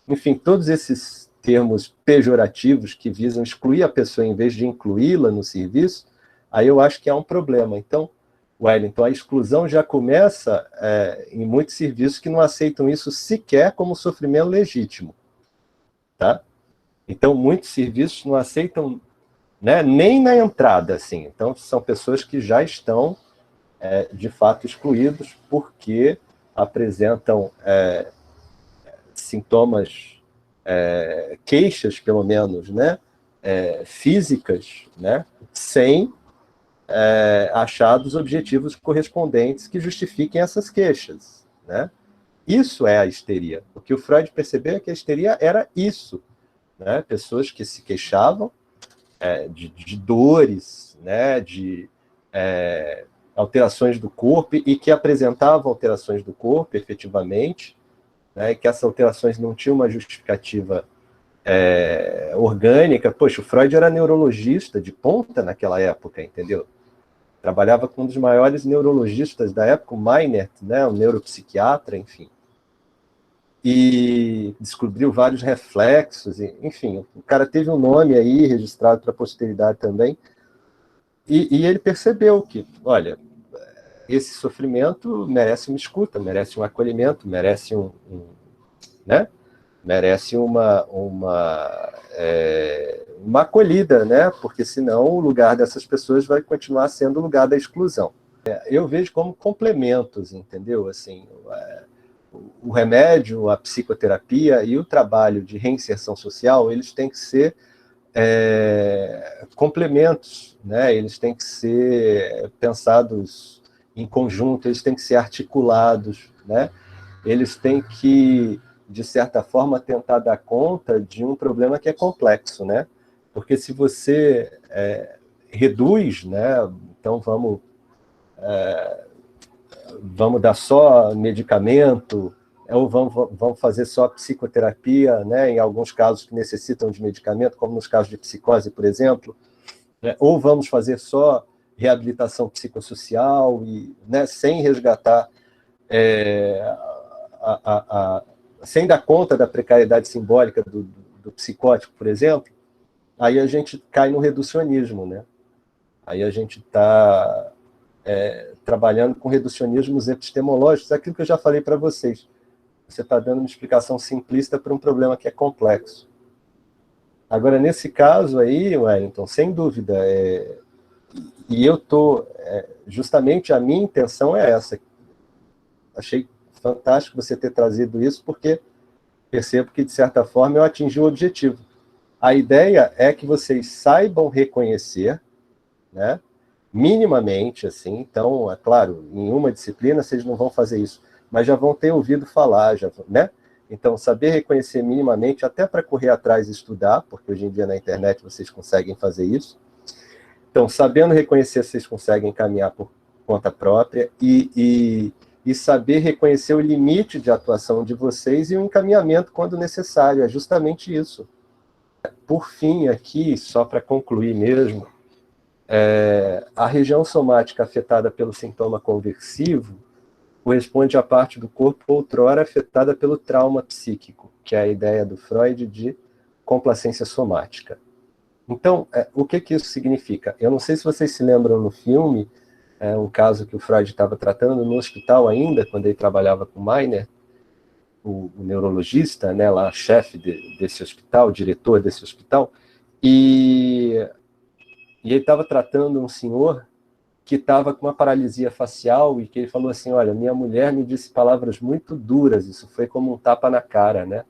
enfim, todos esses termos pejorativos que visam excluir a pessoa em vez de incluí-la no serviço, aí eu acho que há um problema. Então, Wellington, a exclusão já começa em muitos serviços que não aceitam isso sequer como sofrimento legítimo, tá? Então, muitos serviços não aceitam, né, nem na entrada, assim. Então, são pessoas que já estão, de fato, excluídos porque apresentam sintomas, queixas, pelo menos, né, físicas, né, sem achados objetivos correspondentes que justifiquem essas queixas, né? Isso é a histeria. O que o Freud percebeu é que a histeria era isso, né? Pessoas que se queixavam de dores, né? De alterações do corpo e que apresentavam alterações do corpo, efetivamente, né? E que essas alterações não tinham uma justificativa orgânica. Poxa, o Freud era neurologista de ponta naquela época, entendeu? Trabalhava com um dos maiores neurologistas da época, o Meinert, né, um neuropsiquiatra, enfim. E descobriu vários reflexos, enfim, o cara teve um nome aí registrado para a posteridade também, e ele percebeu que, olha, esse sofrimento merece uma escuta, merece um acolhimento, merece né? Merece uma acolhida, né? Porque senão o lugar dessas pessoas vai continuar sendo o lugar da exclusão. Eu vejo como complementos, entendeu? Assim, o remédio, a psicoterapia e o trabalho de reinserção social, eles têm que ser complementos, né? Eles têm que ser pensados em conjunto, eles têm que ser articulados, né? Eles têm que, de certa forma, tentar dar conta de um problema que é complexo, né? Porque se você reduz, né? Então vamos dar só medicamento, ou vamos fazer só psicoterapia, né? Em alguns casos que necessitam de medicamento, como nos casos de psicose, por exemplo, né? Ou vamos fazer só reabilitação psicossocial, né? Sem resgatar sem dar conta da precariedade simbólica do psicótico, por exemplo, aí a gente cai no reducionismo, né? Aí a gente está trabalhando com reducionismos epistemológicos, aquilo que eu já falei para vocês. Você está dando uma explicação simplista para um problema que é complexo. Agora, nesse caso aí, Wellington, sem dúvida, e eu estou, justamente a minha intenção é essa. Achei fantástico você ter trazido isso, porque percebo que, de certa forma, eu atingi o objetivo. A ideia é que vocês saibam reconhecer, né, minimamente, assim. Então, é claro, em uma disciplina vocês não vão fazer isso, mas já vão ter ouvido falar, né? Então, saber reconhecer minimamente, até para correr atrás e estudar, porque hoje em dia na internet vocês conseguem fazer isso. Então, sabendo reconhecer, vocês conseguem caminhar por conta própria e e saber reconhecer o limite de atuação de vocês e o encaminhamento quando necessário. É justamente isso. Por fim, aqui, só para concluir mesmo, a região somática afetada pelo sintoma conversivo corresponde à parte do corpo outrora afetada pelo trauma psíquico, que é a ideia do Freud de complacência somática. Então, o que isso significa? Eu não sei se vocês se lembram no filme, um caso que o Freud estava tratando no hospital ainda, quando ele trabalhava com Meiner, o neurologista, né, lá, chefe desse hospital, diretor desse hospital, e ele estava tratando um senhor que estava com uma paralisia facial e que ele falou assim, olha, minha mulher me disse palavras muito duras, isso foi como um tapa na cara, né?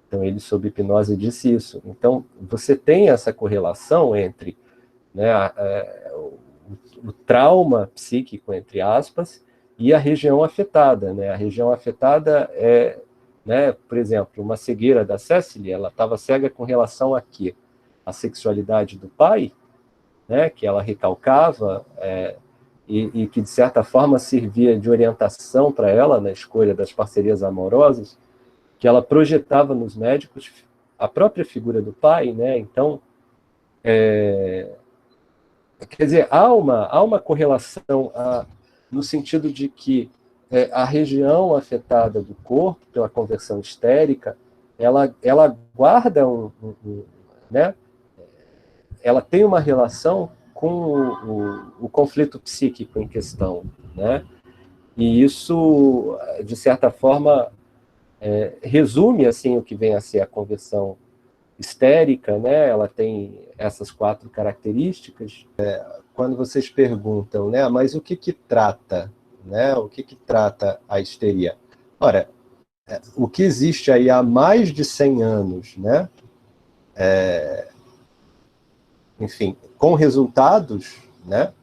Então ele, sob hipnose, disse isso. Então, você tem essa correlação entre, né, o trauma psíquico, entre aspas, e a região afetada, né? A região afetada é, né, por exemplo, uma cegueira da Cecily, ela estava cega com relação a quê? A sexualidade do pai, né, que ela recalcava, e que, de certa forma, servia de orientação para ela na escolha das parcerias amorosas, que ela projetava nos médicos a própria figura do pai, né? Então, quer dizer, há uma correlação no sentido de que a região afetada do corpo, pela conversão histérica, ela guarda né? Ela tem uma relação com o conflito psíquico em questão, né? E isso, de certa forma, resume assim o que vem a ser a conversão histérica, né? Ela tem essas 4 características. Quando vocês perguntam, né, mas o que trata, né? O que trata a histeria? Ora, o que existe aí há mais de 100 anos, né? Enfim, com resultados, né?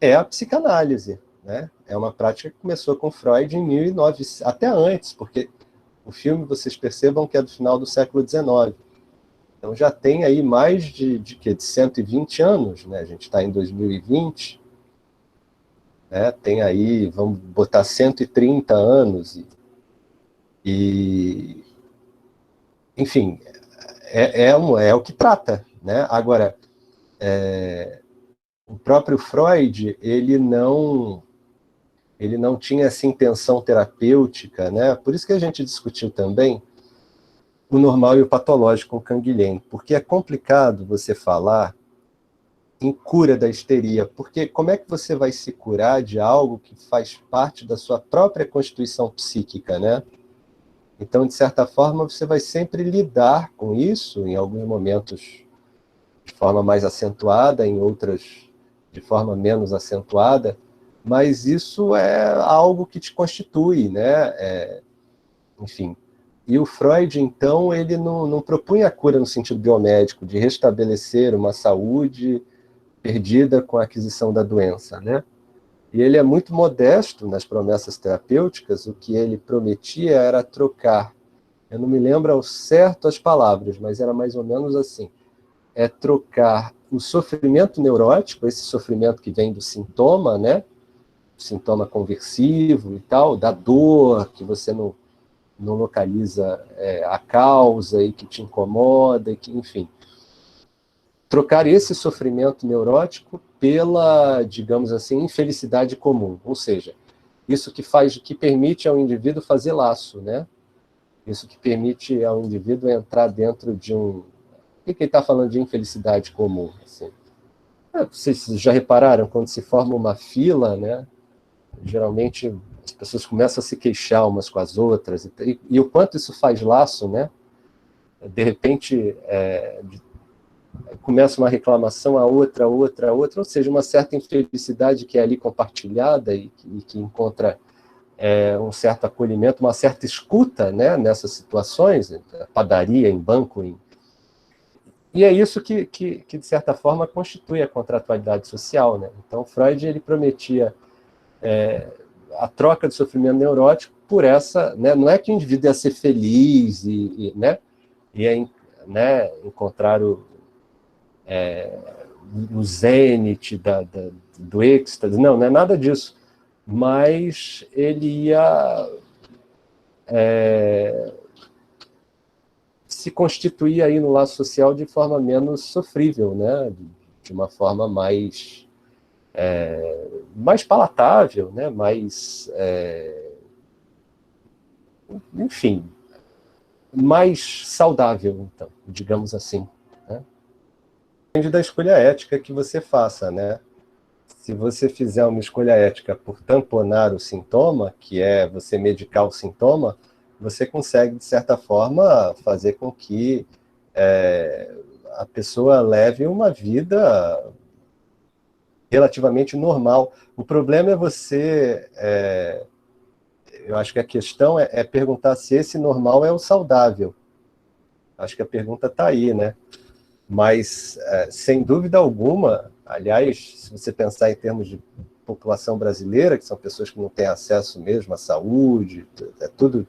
É a psicanálise, né? É uma prática que começou com Freud em 1900, até antes, porque o filme, vocês percebam que é do final do século XIX. Então já tem aí mais de 120 anos, né? A gente está em 2020, né? Tem aí, vamos botar 130 anos, enfim, é o que trata, né? Agora, o próprio Freud, ele não tinha essa intenção terapêutica, né? Por isso que a gente discutiu também o normal e o patológico com Canguilhem, porque é complicado você falar em cura da histeria, porque como é que você vai se curar de algo que faz parte da sua própria constituição psíquica, né? Então, de certa forma, você vai sempre lidar com isso, em alguns momentos de forma mais acentuada, em outras de forma menos acentuada, mas isso é algo que te constitui, né? Enfim. E o Freud, então, ele não propunha a cura no sentido biomédico, de restabelecer uma saúde perdida com a aquisição da doença, né? E ele é muito modesto nas promessas terapêuticas. O que ele prometia era trocar, eu não me lembro ao certo as palavras, mas era mais ou menos assim, trocar o sofrimento neurótico, esse sofrimento que vem do sintoma, né? Sintoma conversivo e tal, da dor, que você não localiza a causa e que te incomoda, e que, enfim. Trocar esse sofrimento neurótico pela, digamos assim, infelicidade comum, ou seja, isso que permite ao indivíduo fazer laço, né? Isso que permite ao indivíduo entrar dentro de um... Por que ele está falando de infelicidade comum? Assim? Vocês já repararam, quando se forma uma fila, né? Geralmente as pessoas começam a se queixar umas com as outras, e o quanto isso faz laço, né? De repente, começa uma reclamação, a outra, ou seja, uma certa infelicidade que é ali compartilhada e que encontra um certo acolhimento, uma certa escuta, né, nessas situações, padaria, em banco, e é isso que, de certa forma, constitui a contratualidade social, né? Então, Freud, ele prometia a troca de sofrimento neurótico por essa, né, não é que o indivíduo ia ser feliz né, ia, né, encontrar o zênite do êxtase, não é nada disso, mais ele ia se constituir aí no laço social de forma menos sofrível, né? De uma forma mais palatável, né? Mais, enfim, mais saudável, então, digamos assim. Né? Depende da escolha ética que você faça, né? Se você fizer uma escolha ética por tamponar o sintoma, que é você medicar o sintoma, você consegue, de certa forma, fazer com que a pessoa leve uma vida relativamente normal. O problema é você... eu acho que a questão é perguntar se esse normal é o saudável. Acho que a pergunta está aí, né? Mas, sem dúvida alguma, aliás, se você pensar em termos de população brasileira, que são pessoas que não têm acesso mesmo à saúde, é tudo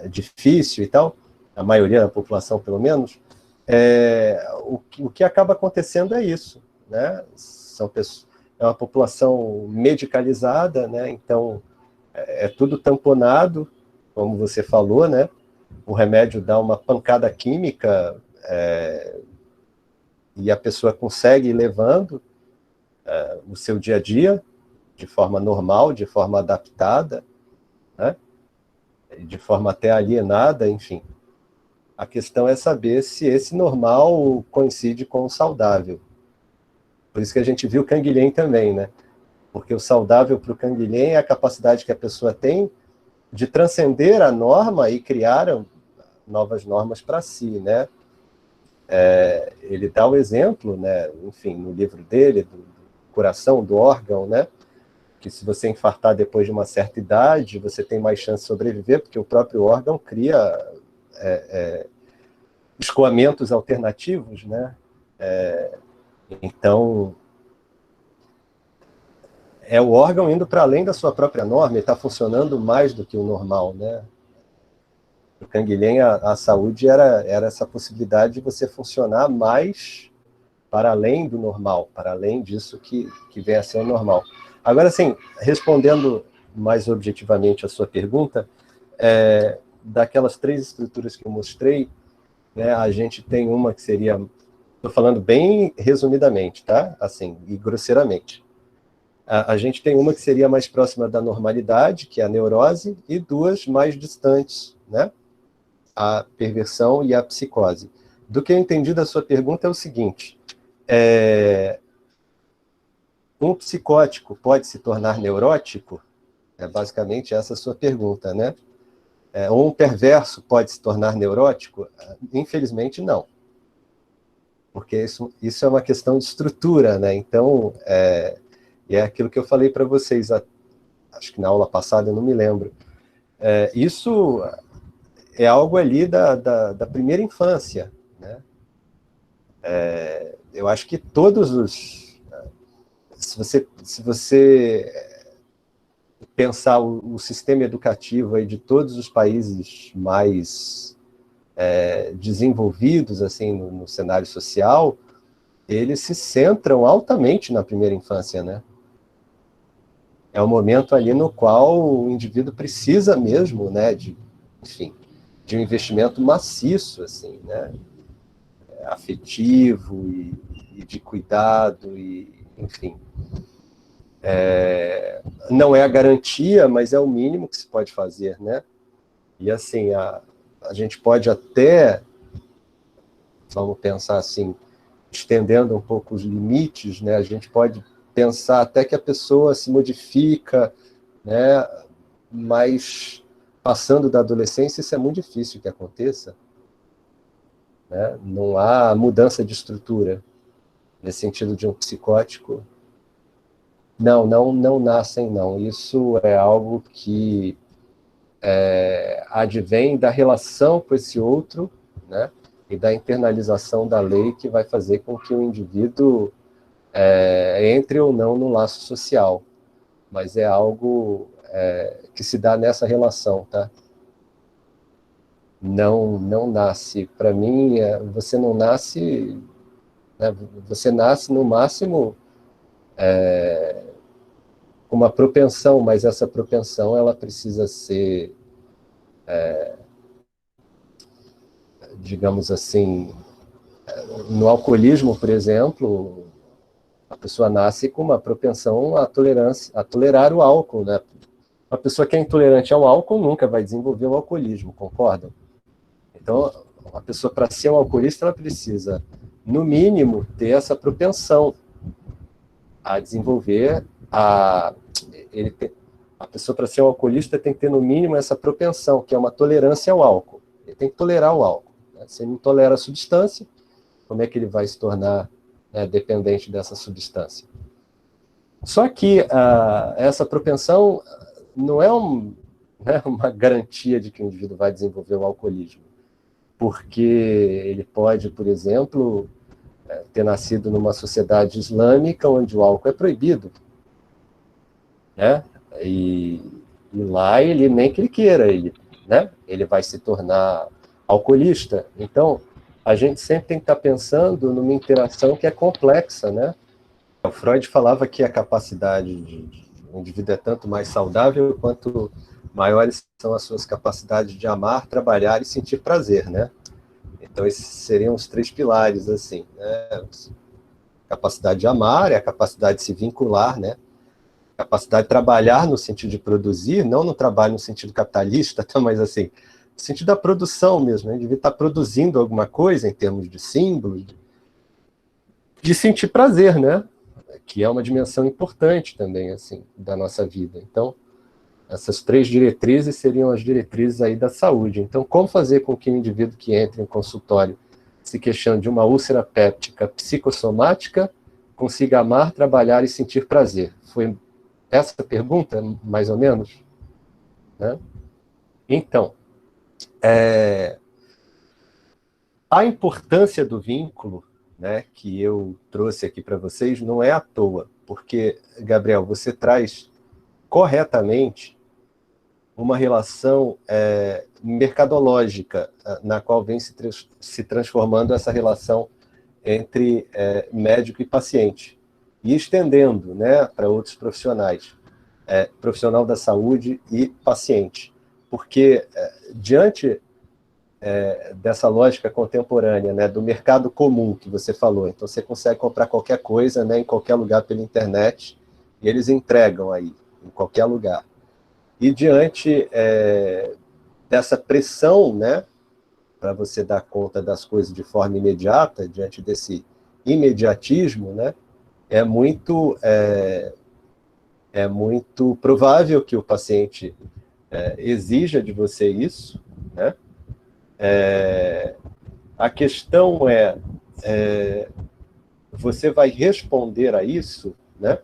difícil e tal, a maioria da população, pelo menos, o que acaba acontecendo é isso, né? É uma população medicalizada, né? Então, é tudo tamponado, como você falou, né? O remédio dá uma pancada química e a pessoa consegue ir levando o seu dia a dia de forma normal, de forma adaptada, né? De forma até alienada, enfim. A questão é saber se esse normal coincide com o saudável. Por isso que a gente viu o canguilhem também, né? Porque o saudável para o canguilhem é a capacidade que a pessoa tem de transcender a norma e criar novas normas para si, né? Ele dá o exemplo, né? Enfim, no livro dele, do coração, do órgão, né? Que se você infartar depois de uma certa idade, você tem mais chance de sobreviver, porque o próprio órgão cria escoamentos alternativos, né? Então, é o órgão indo para além da sua própria norma e está funcionando mais do que o normal, né? No canguilhem, a saúde era essa possibilidade de você funcionar mais para além do normal, para além disso que vem a ser o normal. Agora, assim, respondendo mais objetivamente a sua pergunta, daquelas 3 estruturas que eu mostrei, né, a gente tem uma que seria, estou falando bem resumidamente, tá? Assim, e grosseiramente. A gente tem uma que seria mais próxima da normalidade, que é a neurose, e 2 mais distantes, né? A perversão e a psicose. Do que eu entendi da sua pergunta é o seguinte: um psicótico pode se tornar neurótico? É basicamente essa a sua pergunta, né? Ou um perverso pode se tornar neurótico? Infelizmente, não. Porque isso é uma questão de estrutura, né? Então, é aquilo que eu falei para vocês, acho que na aula passada, eu não me lembro. Isso é algo ali da primeira infância, né? Eu acho que todos os... Se você pensar o sistema educativo aí de todos os países mais desenvolvidos assim no cenário social, eles se centram altamente na primeira infância, né? É o momento ali no qual o indivíduo precisa mesmo, né, enfim, de um investimento maciço, assim, né, afetivo e de cuidado, enfim. Não é a garantia, mas é o mínimo que se pode fazer, né? E assim, a gente pode até, vamos pensar assim, estendendo um pouco os limites, né? A gente pode pensar até que a pessoa se modifica, né? Mas passando da adolescência, isso é muito difícil que aconteça, né? Não há mudança de estrutura nesse sentido de um psicótico. Não nascem, não. Isso é algo que advém da relação com esse outro, né? E da internalização da lei que vai fazer com que o indivíduo entre ou não no laço social. Mas é algo que se dá nessa relação, tá? Não nasce. Para mim, você não nasce... Né? Você nasce, no máximo, com uma propensão, mas essa propensão ela precisa ser, digamos assim, no alcoolismo, por exemplo, a pessoa nasce com uma propensão à tolerância, a tolerar o álcool, né? Uma pessoa que é intolerante ao álcool nunca vai desenvolver o alcoolismo, concordam? Então, a pessoa, para ser um alcoolista, ela precisa, no mínimo, ter essa propensão a desenvolver a pessoa, para ser um alcoolista, tem que ter, no mínimo, essa propensão, que é uma tolerância ao álcool. Ele tem que tolerar o álcool, né? Se ele não tolera a substância, como é que ele vai se tornar, né, dependente dessa substância? Só que essa propensão não é né, uma garantia de que o indivíduo vai desenvolver o alcoolismo, porque ele pode, por exemplo, ter nascido numa sociedade islâmica onde o álcool é proibido, né? E lá ele, nem que ele queira, né? Ele vai se tornar alcoolista. Então, a gente sempre tem que estar pensando numa interação que é complexa, né? O Freud falava que a capacidade de um indivíduo é tanto mais saudável quanto maiores são as suas capacidades de amar, trabalhar e sentir prazer, né? Então, esses seriam os 3 pilares, assim, né? A capacidade de amar, é a capacidade de se vincular, né? A capacidade de trabalhar no sentido de produzir, não no trabalho no sentido capitalista, tá? Mas, assim, no sentido da produção mesmo, né? Ele devia estar produzindo alguma coisa em termos de símbolos, de sentir prazer, né? Que é uma dimensão importante também, assim, da nossa vida. Então, essas 3 diretrizes seriam as diretrizes aí da saúde. Então, como fazer com que o indivíduo que entra em consultório se queixando de uma úlcera péptica psicossomática consiga amar, trabalhar e sentir prazer? Foi essa a pergunta, mais ou menos? Né? Então, a importância do vínculo, né, que eu trouxe aqui para vocês não é à toa, porque, Gabriel, você traz corretamente uma relação mercadológica, na qual vem se transformando essa relação entre médico e paciente, e estendendo, né, para outros profissionais, profissional da saúde e paciente. Porque, diante dessa lógica contemporânea, né, do mercado comum que você falou, então você consegue comprar qualquer coisa, né, em qualquer lugar pela internet, e eles entregam aí, em qualquer lugar. E diante dessa pressão, né, para você dar conta das coisas de forma imediata, diante desse imediatismo, né, é muito provável que o paciente exija de você isso, né? A questão você vai responder a isso, né?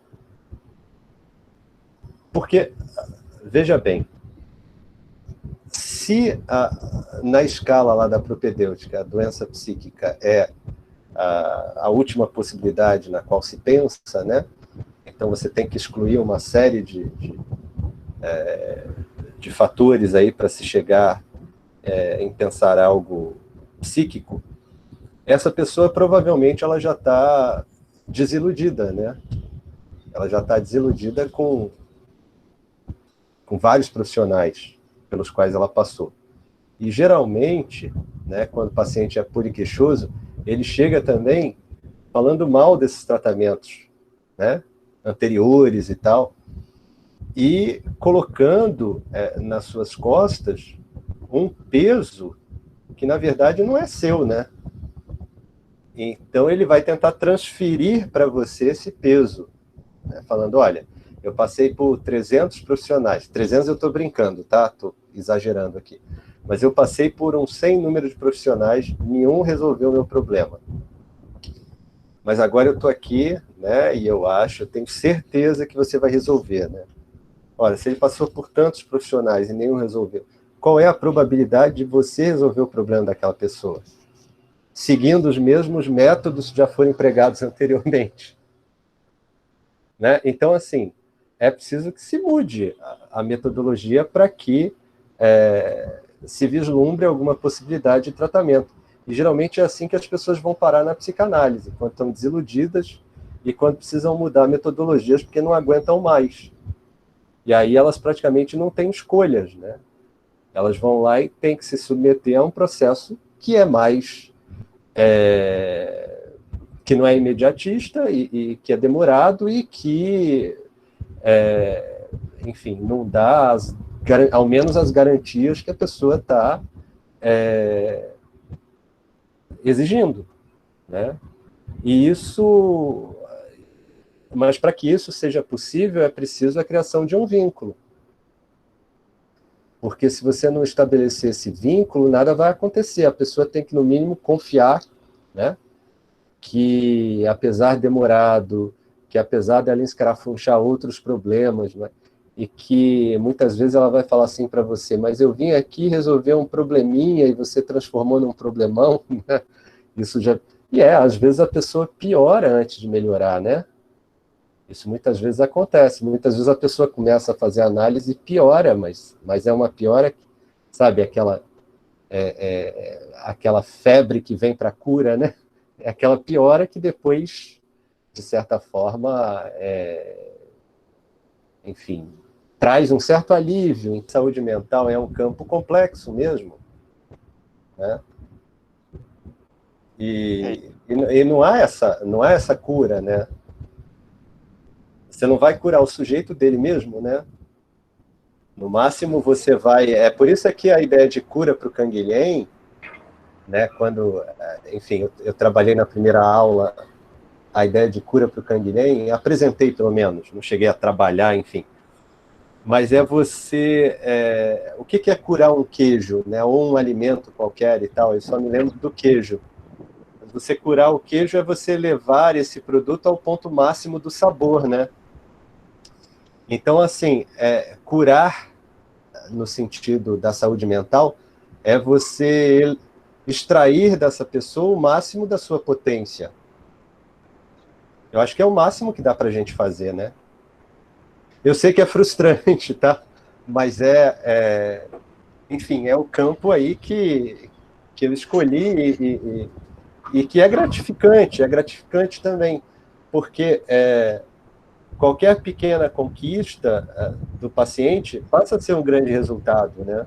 Porque, veja bem, se na escala lá da propedêutica a doença psíquica é a última possibilidade na qual se pensa, né? Então você tem que excluir uma série de fatores aí para se chegar em pensar algo psíquico. Essa pessoa provavelmente ela já está desiludida, né? Ela já está desiludida com vários profissionais pelos quais ela passou. E geralmente, né, quando o paciente é poliqueixoso, ele chega também falando mal desses tratamentos, né, anteriores e tal, e colocando nas suas costas um peso que, na verdade, não é seu, né? Então, ele vai tentar transferir para você esse peso, né, falando, olha, eu passei por 300 profissionais, 300 eu estou brincando, tá? Estou exagerando aqui. Mas eu passei por um sem número de profissionais, nenhum resolveu o meu problema. Mas agora eu estou aqui, né, e eu tenho certeza que você vai resolver, né? Olha, se ele passou por tantos profissionais e nenhum resolveu, qual é a probabilidade de você resolver o problema daquela pessoa? Seguindo os mesmos métodos que já foram empregados anteriormente. Né? Então, assim, é preciso que se mude a metodologia para que se vislumbre alguma possibilidade de tratamento. E geralmente é assim que as pessoas vão parar na psicanálise, quando estão desiludidas e quando precisam mudar metodologias porque não aguentam mais. E aí elas praticamente não têm escolhas, né? Elas vão lá e têm que se submeter a um processo que é mais... que não é imediatista e que é demorado e que, enfim, não dá, ao menos as garantias que a pessoa está exigindo, né? E isso... Mas para que isso seja possível, é preciso a criação de um vínculo. Porque se você não estabelecer esse vínculo, nada vai acontecer. A pessoa tem que, no mínimo, confiar, né? Que, apesar de demorado, que apesar dela escarafunchar outros problemas, né? E que muitas vezes ela vai falar assim para você, mas eu vim aqui resolver um probleminha e você transformou num problemão, né? Isso já... E às vezes a pessoa piora antes de melhorar, né? Isso muitas vezes acontece. Muitas vezes a pessoa começa a fazer análise e piora, mas é uma piora, sabe, aquela febre que vem para a cura, né? É aquela piora que depois, de certa forma, enfim, traz um certo alívio. Em saúde mental é um campo complexo mesmo, né? E não há essa cura, né? Você não vai curar o sujeito dele mesmo, né? No máximo você vai... por isso é que a ideia de cura para o Canguilhem, né, quando, enfim, eu trabalhei na primeira aula a ideia de cura para o Canguilhem, apresentei pelo menos, não cheguei a trabalhar, enfim. Mas você... o que é curar um queijo, né, ou um alimento qualquer e tal? Eu só me lembro do queijo. Você curar o queijo é você levar esse produto ao ponto máximo do sabor, né? Então, assim, curar no sentido da saúde mental é você extrair dessa pessoa o máximo da sua potência. Eu acho que é o máximo que dá pra gente fazer, né? Eu sei que é frustrante, tá? Mas enfim, é o campo aí que eu escolhi e que é gratificante também, porque qualquer pequena conquista do paciente passa a ser um grande resultado, né?